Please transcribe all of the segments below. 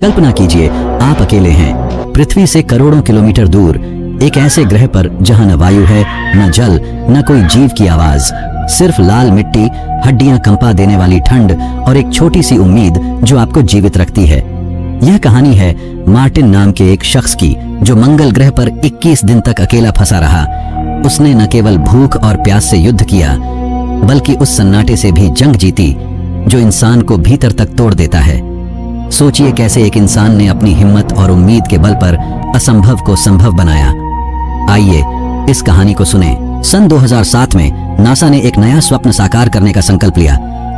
कल्पना कीजिए आप अकेले हैं पृथ्वी से करोड़ों किलोमीटर दूर एक ऐसे ग्रह पर जहां न वायु है, न जल, न कोई जीव की आवाज, सिर्फ लाल मिट्टी, हड्डियां कंपा देने वाली ठंड और एक छोटी सी उम्मीद जो आपको जीवित रखती है। यह कहानी है मार्टिन नाम के एक शख्स की जो मंगल ग्रह पर 21 दिन तक अकेला फंसा रहा। उसने न केवल भूख और प्यास से युद्ध किया बल्कि उस सन्नाटे से भी जंग जीती जो इंसान को भीतर तक तोड़ देता है। सोचिए कैसे एक इंसान ने अपनी हिम्मत और उम्मीद के बल पर असंभव को संभव बनाया। आइए इस कहानी को सुने। सन 2007 में नासा ने एक नया स्वप्न साकार करने का संकल्प लिया।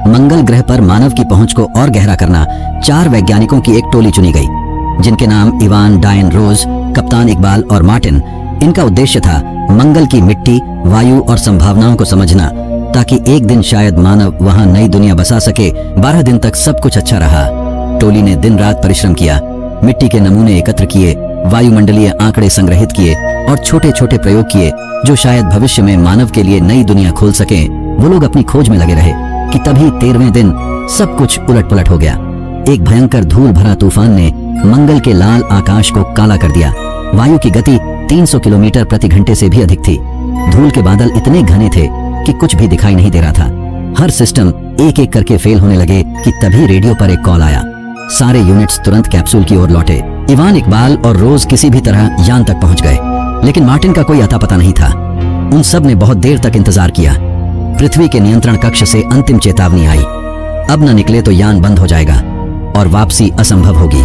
मंगल ग्रह पर मानव की पहुंच को और गहरा करना। 4 वैज्ञानिकों की एक टोली चुनी गई जिनके नाम इवान, डायन, रोज, कप्तान इकबाल और मार्टिन। इनका उद्देश्य था मंगल की मिट्टी, वायु और संभावनाओं को समझना ताकि एक दिन शायद मानव वहां नई दुनिया बसा सके। 12 दिन तक सब कुछ अच्छा रहा। टोली ने दिन रात परिश्रम किया, मिट्टी के नमूने एकत्र किए, वायुमंडलीय आंकड़े संग्रहित किए और छोटे छोटे प्रयोग किए जो शायद भविष्य में मानव के लिए नई दुनिया खोल सके। वो लोग अपनी खोज में लगे रहे कि तभी 13वें दिन सब कुछ उलट पुलट हो गया। एक भयंकर धूल भरा तूफान ने मंगल के लाल आकाश को काला कर दिया। वायु की गति 300 किलोमीटर प्रति घंटे से भी अधिक थी। धूल के बादल इतने घने थे कि कुछ भी दिखाई नहीं दे रहा था। हर सिस्टम एक एक करके फेल होने लगे कि तभी रेडियो पर एक कॉल आया। सारे यूनिट्स तुरंत कैप्सूल की ओर लौटे। इवान, इकबाल और रोज किसी भी तरह यान तक पहुंच गए, लेकिन मार्टिन का कोई अता पता नहीं था। उन सब ने बहुत देर तक इंतजार किया। पृथ्वी के नियंत्रण कक्ष से अंतिम चेतावनी आई, अब न निकले तो यान बंद हो जाएगा और वापसी असंभव होगी।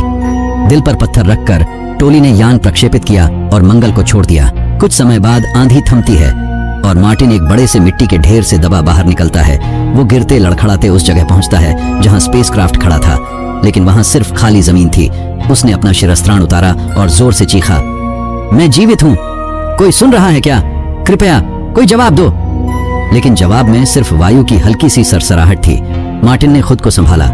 दिल पर पत्थर रखकर टोली ने यान प्रक्षेपित किया और मंगल को छोड़ दिया। कुछ समय बाद आंधी थमती है और मार्टिन एक बड़े से मिट्टी के ढेर से दबा बाहर निकलता है। वो गिरते लड़खड़ाते उस जगह पहुंचता है जहां स्पेसक्राफ्ट खड़ा था, लेकिन वहां सिर्फ खाली जमीन थी। उसने अपना शिरस्त्राण उतारा और जोर से चीखा, मैं जीवित हूं, कोई सुन रहा है क्या? कृपया कोई जवाब दो। लेकिन जवाब में सिर्फ वायु की हल्की सी सरसराहट थी। मार्टिन ने खुद को संभाला।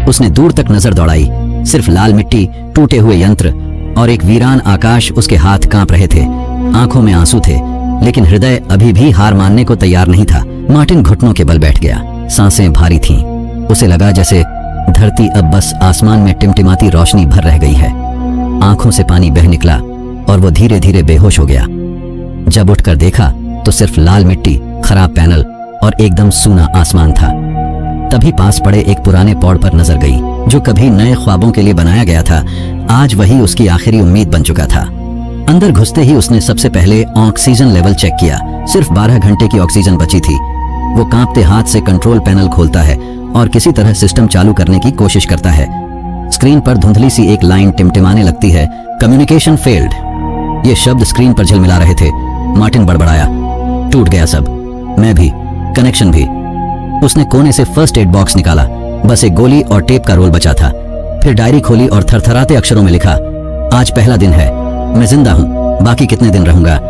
उसने दूर तक नजर दौड़ाई। सिर्फ लाल मिट्टी, टूटे हुए यंत्र और एक वीरान आकाश। उसके हाथ कांप रहे थे, आंखों में आंसू थे, लेकिन हृदय अभी भी हार मानने को तैयार नहीं था। मार्टिन घुटनों के बल बैठ गया। सांसें भारी थीं। उसे लगा जैसे धरती अब बस आसमान में टिमटिमाती रोशनी भर रह गई है। आंखों से पानी बह निकला और वो धीरे धीरे बेहोश हो गया। जब उठकर देखा तो सिर्फ लाल मिट्टी, खराब पैनल और एकदम सूना आसमान था। तभी पास पड़े एक पुराने पॉड पर नजर गई जो कभी नए ख्वाबों के लिए बनाया गया था। आज वही उसकी आखिरी उम्मीद बन चुका था। अंदर घुसते ही उसने सबसे पहले ऑक्सीजन लेवल चेक किया। सिर्फ 12 घंटे की ऑक्सीजन बची थी। वो कांपते हाथ से कंट्रोल पैनल खोलता है और किसी तरह सिस्टम चालू करने की कोशिश करता है। स्क्रीन पर धुंधली सी एक लाइन टिमटिमाने लगती है, कम्युनिकेशन फेल्ड। ये शब्द स्क्रीन पर झलमिला रहे थे। मार्टिन बड़बड़ाया, टूट गया सब, मैं भी, कनेक्शन भी। उसने कोने से फर्स्ट एड बॉक्स निकाला। बस एक गोली और टेप का रोल बचा था। फिर डायरी खोली और थरथराते अक्षरों में लिखा, आज पहला दिन है, मैं जिंदा हूं, बाकी कितने दिन रहूंगा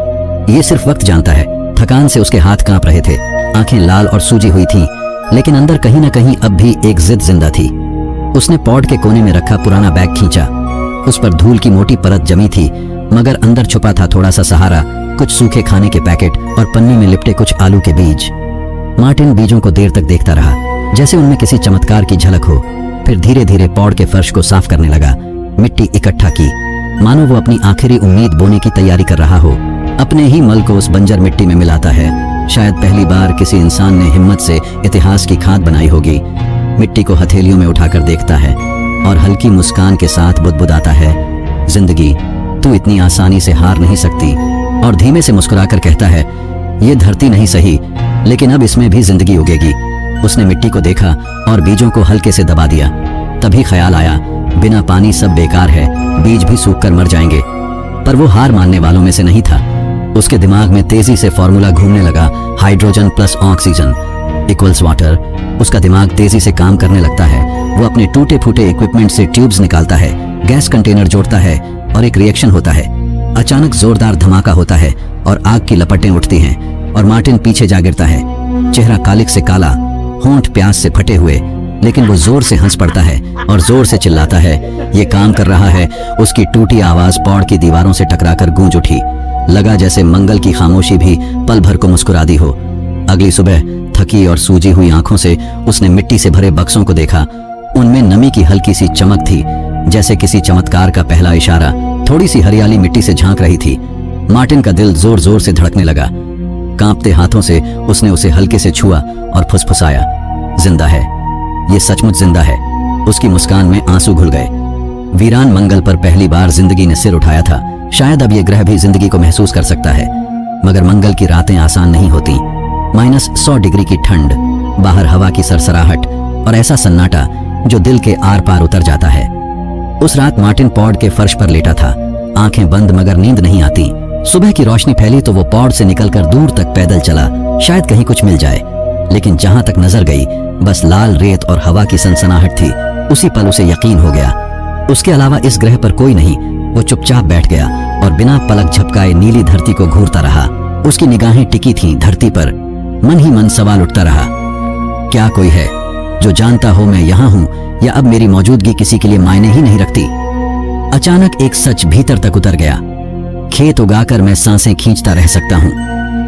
ये सिर्फ वक्त जानता है। थकान से उसके हाथ कांप रहे थे, आंखें लाल और सूजी हुई थीं, लेकिन अंदर कहीं ना कहीं अब भी एक जिद जिंदा थी। उसने पॉड के कोने में रखा पुराना बैग खींचा। उस पर धूल की मोटी परत जमी थी, मगर अंदर छुपा था थोड़ा सा सहारा, कुछ सूखे खाने के पैकेट और पन्नी में लिपटे कुछ आलू के बीज। मार्टिन बीजों को देर तक देखता रहा, जैसे उनमें किसी चमत्कार की झलक हो। फिर धीरे धीरे पॉड के फर्श को साफ करने लगा, मिट्टी इकट्ठा की, मानो वो अपनी आखिरी उम्मीद बोने की तैयारी कर रहा हो। अपने ही मल को उस बंजर मिट्टी में मिलाता है। शायद पहली बार किसी इंसान ने हिम्मत से इतिहास की खाद बनाई होगी। मिट्टी को हथेलियों में उठाकर देखता है और हल्की मुस्कान के साथ बुदबुदाता है, जिंदगी तू इतनी आसानी से हार नहीं सकती। और धीमे से मुस्कुराकर कहता है, ये धरती नहीं सही, लेकिन अब इसमें भी जिंदगी उगेगी। उसने मिट्टी को देखा और बीजों को हल्के से दबा दिया। तभी ख्याल आया, बिना पानी सब बेकार है, बीज भी सूख कर मर जाएंगे। पर वो हार मानने वालों में से नहीं था। उसके दिमाग में तेजी से फॉर्मूला घूमने लगा, hydrogen plus oxygen equals water. उसका दिमाग तेजी से काम करने लगता है। वो अपने टूटे फूटे इक्विपमेंट से ट्यूब्स निकालता है, गैस कंटेनर जोड़ता है और एक रिएक्शन होता है। अचानक जोरदार धमाका होता है और आग की लपटें उठती हैं और मार्टिन पीछे जा गिरता है। चेहरा कालिक से काला, होंठ प्यास से फटे हुए, लेकिन वो जोर से हंस पड़ता है और जोर से चिल्लाता है। ये काम कर रहा है। उसकी टूटी आवाज पॉड की दीवारों से टकराकर गूंज उठी। लगा जैसे मंगल की खामोशी भी पल भर को मुस्कुरा दी हो। अगली सुबह थकी और सूजी हुई आंखों से उसने मिट्टी से भरे बक्सों को देखा। उनमें नमी की हल्की सी चमक थी, जैसे किसी चमत्कार का पहला इशारा। थोड़ी सी हरियाली मिट्टी से झांक रही थी। मार्टिन का दिल जोर जोर से धड़कने लगा। कांपते हाथों से उसने उसे हल्के से छुआ और फुसफुसाया, जिंदा है, ये सचमुच जिंदा है। उसकी मुस्कान में आंसू घुल गए। वीरान मंगल पर पहली बार जिंदगी ने सिर उठाया था। शायद अब यह ग्रह भी जिंदगी को महसूस कर सकता है। मगर मंगल की रातें आसान नहीं होती। -100 डिग्री की ठंड, बाहर हवा की सरसराहट और ऐसा सन्नाटा जो दिल के आर पार उतर जाता है। उस रात मार्टिन पॉड के फर्श पर लेटा था, आंखें बंद मगर नींद नहीं आती। सुबह की रोशनी फैली तो वो पॉड से निकलकर दूर तक पैदल चला, शायद कहीं कुछ मिल जाए। लेकिन जहां तक नजर गई बस लाल रेत और हवा की सनसनाहट थी। उसी पल उसे यकीन हो गया, उसके अलावा इस ग्रह पर कोई नहीं। वो चुपचाप बैठ गया और बिना पलक झपकाए नीली धरती को घूरता रहा। उसकी निगाहें टिकी थीं धरती पर। मन ही मन सवाल उठता रहा, क्या कोई है जो जानता हो मैं यहाँ हूँ, या अब मेरी मौजूदगी किसी के लिए मायने ही नहीं रखती। अचानक एक सच भीतर तक उतर गया, खेत उगाकर मैं सांसें खींचता रह सकता हूँ,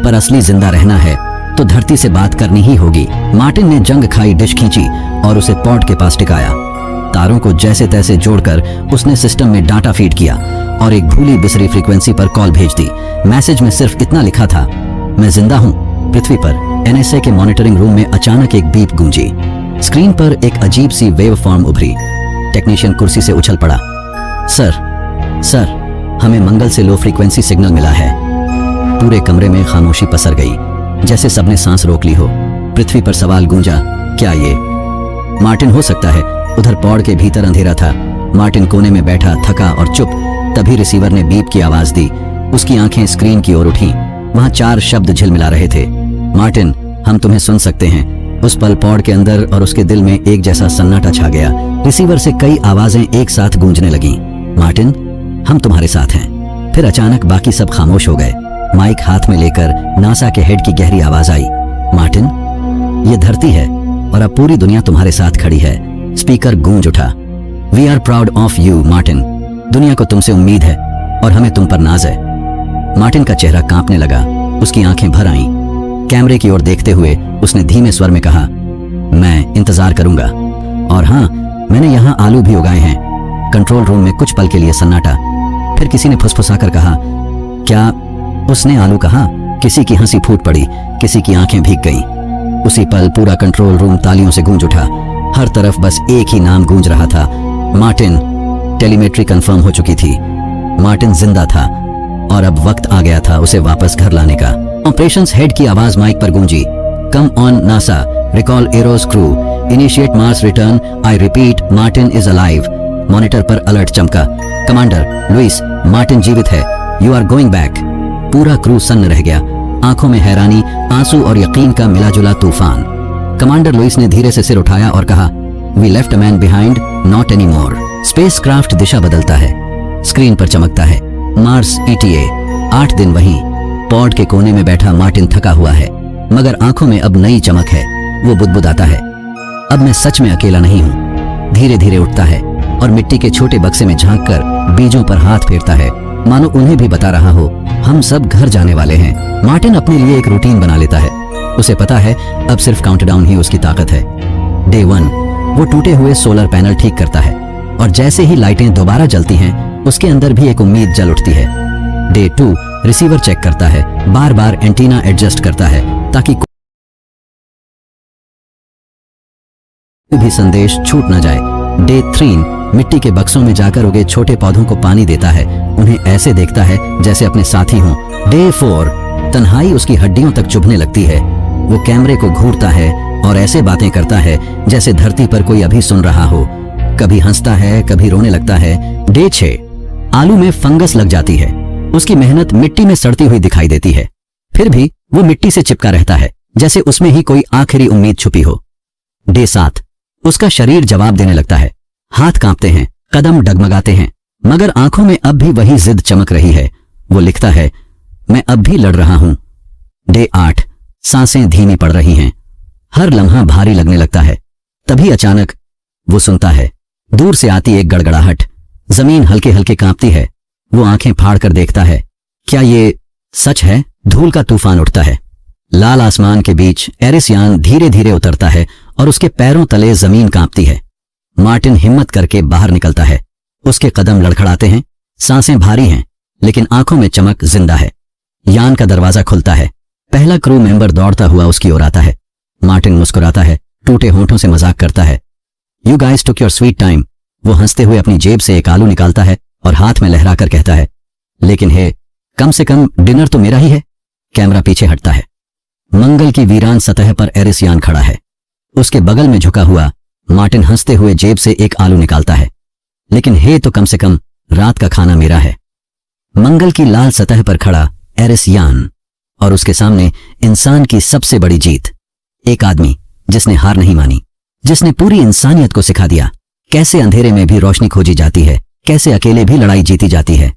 पर असली जिंदा रहना है तो धरती से बात करनी ही होगी। मार्टिन ने जंग खाई डिश खींची और उसे पॉड के पास टिकाया। तारों को जैसे तैसे जोड़कर उसने सिस्टम में डाटा फीड किया और एक भूली बिसरी फ्रीक्वेंसी पर कॉल भेज दी। मैसेज में सिर्फ इतना लिखा था, मैं जिंदा हूँ। पृथ्वी पर एनएसए के मॉनिटरिंग रूम में अचानक एक बीप गूंजी। स्क्रीन पर एक अजीब सी वेव फॉर्म उभरी। टेक्नीशियन कुर्सी से उछल पड़ा। सर, हमें मंगल से लो फ्रीक्वेंसी सिग्नल मिला है। पूरे कमरे में खामोशी पसर गई, जैसे सबने सांस रोक ली हो। पृथ्वी पर सवाल गूंजा, क्या ये मार्टिन हो सकता है? उधर पॉड के भीतर अंधेरा था। मार्टिन कोने में बैठा, थका और चुप। तभी रिसीवर ने बीप की आवाज दी। उसकी आंखें स्क्रीन की ओर उठी। वहां 4 शब्द झिलमिला रहे थे, मार्टिन, हम तुम्हें सुन सकते हैं। उस पल पॉड के अंदर और उसके दिल में एक जैसा सन्नाटा छा गया। रिसीवर से कई आवाजें एक साथ गूंजने लगीं। मार्टिन, हम तुम्हारे साथ हैं। फिर अचानक बाकी सब खामोश हो गए। माइक हाथ में लेकर नासा के हेड की गहरी आवाज आई, मार्टिन, ये धरती है और अब पूरी दुनिया तुम्हारे साथ खड़ी है। स्पीकर गूंज उठा, we are proud of you Martin. दुनिया को तुमसे उम्मीद है और हमें तुम पर नाज है। मार्टिन का चेहरा कांपने लगा, उसकी आंखें भर आईं। कैमरे की ओर देखते हुए उसने धीमे स्वर में कहा, मैं इंतजार करूंगा। और हाँ, मैंने यहाँ आलू भी उगाए हैं। कंट्रोल रूम में कुछ पल के लिए सन्नाटा। फिर किसी ने फुसफुसाकर कहा, क्या? उसने आलू कहा। किसी की हंसी फूट पड़ी, किसी की आंखें भीग गईं। उसी पल पूरा कंट्रोल रूम तालियों से गूंज उठा। हर तरफ बस एक ही नाम गूंज रहा था, मार्टिन। टेलीमेट्री कंफर्म हो चुकी थी, मार्टिन जिंदा था और अब वक्त आ गया था उसे वापस घर लाने का। ऑपरेशंस हेड की आवाज माइक पर गूंजी, come on NASA, recall Ares crew, initiate Mars return, I repeat, Martin is alive. Monitor पर अलर्ट चमका, कमांडर लुइस, मार्टिन जीवित है, यू आर गोइंग बैक। पूरा क्रू सन्न रह गया, आंखों में हैरानी, आंसू और यकीन का मिलाजुला तूफान। कमांडर लुइस ने धीरे से सिर उठाया और कहा, we left a man behind, not any more. Spacecraft दिशा बदलता है, स्क्रीन पर चमकता है, मार्स ETA। 8 दिन वहीं पॉड के कोने में बैठा मार्टिन थका हुआ है, मगर आंखों में अब नई चमक है। वो बुदबुदाता है, अब मैं सच में अकेला नहीं हूँ। धीरे धीरे उठता है और मिट्टी के छोटे बक्से में झांककर बीजों पर हाथ फेरता है, मानो उन्हें भी बता रहा हो, हम सब घर जाने वाले हैं। मार्टिन अपने लिए एक रूटीन बना लेता है। उसे पता है अब सिर्फ काउंटडाउन ही उसकी ताकत है। डे 1, वो टूटे हुए सोलर पैनल ठीक करता है और जैसे ही लाइटें दोबारा जलती हैं, उसके अंदर भी एक उम्मीद जल उठती है। डे 2, रिसीवर चेक करता है, बार बार एंटीना एडजस्ट करता है ताकि कोई भी संदेश छूट न जाए। डे 3, मिट्टी के बक्सों में जाकर उगे छोटे पौधों को पानी देता है, उन्हें ऐसे देखता है जैसे अपने साथी हों। डे 4, तन्हाई उसकी हड्डियों तक चुभने लगती है। वो कैमरे को घूरता है और ऐसे बातें करता है जैसे धरती पर कोई अभी सुन रहा हो। कभी हंसता है, कभी रोने लगता है। डे 6, आलू में फंगस लग जाती है, उसकी मेहनत मिट्टी में सड़ती हुई दिखाई देती है। फिर भी वो मिट्टी से चिपका रहता है जैसे उसमें ही कोई आखिरी उम्मीद छुपी हो। डे 7, उसका शरीर जवाब देने लगता है, हाथ कांपते हैं, कदम डगमगाते हैं, मगर आंखों में अब भी वही जिद चमक रही है। वो लिखता है, मैं अब भी लड़ रहा हूं। डे 8, सांसें धीमी पड़ रही हैं, हर लम्हा भारी लगने लगता है। तभी अचानक वो सुनता है, दूर से आती एक गड़गड़ाहट। जमीन हल्के हल्के कांपती है। वो आंखें फाड़कर देखता है, क्या ये सच है? धूल का तूफान उठता है। लाल आसमान के बीच एरिसयान धीरे धीरे उतरता है और उसके पैरों तले जमीन कांपती है। मार्टिन हिम्मत करके बाहर निकलता है। उसके कदम लड़खड़ाते हैं, सांसें भारी हैं, लेकिन आंखों में चमक जिंदा है। यान का दरवाजा खुलता है। पहला क्रू मेंबर दौड़ता हुआ उसकी ओर आता है। मार्टिन मुस्कुराता है, टूटे होंठों से मजाक करता है। You guys took your sweet time. वो हंसते हुए अपनी जेब से एक आलू निकालता है और हाथ में लहराकर कहता है, लेकिन हे, कम से कम डिनर तो मेरा ही है। कैमरा पीछे हटता है। मंगल की वीरान सतह पर एरिस यान खड़ा है। उसके बगल में झुका हुआ मार्टिन हंसते हुए जेब से एक आलू निकालता है, लेकिन हे, तो कम से कम रात का खाना मेरा है। मंगल की लाल सतह पर खड़ा एरिस यान और उसके सामने इंसान की सबसे बड़ी जीत। एक आदमी जिसने हार नहीं मानी, जिसने पूरी इंसानियत को सिखा दिया कैसे अंधेरे में भी रोशनी खोजी जाती है, कैसे अकेले भी लड़ाई जीती जाती है।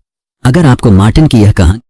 अगर आपको मार्टिन की यह कहानी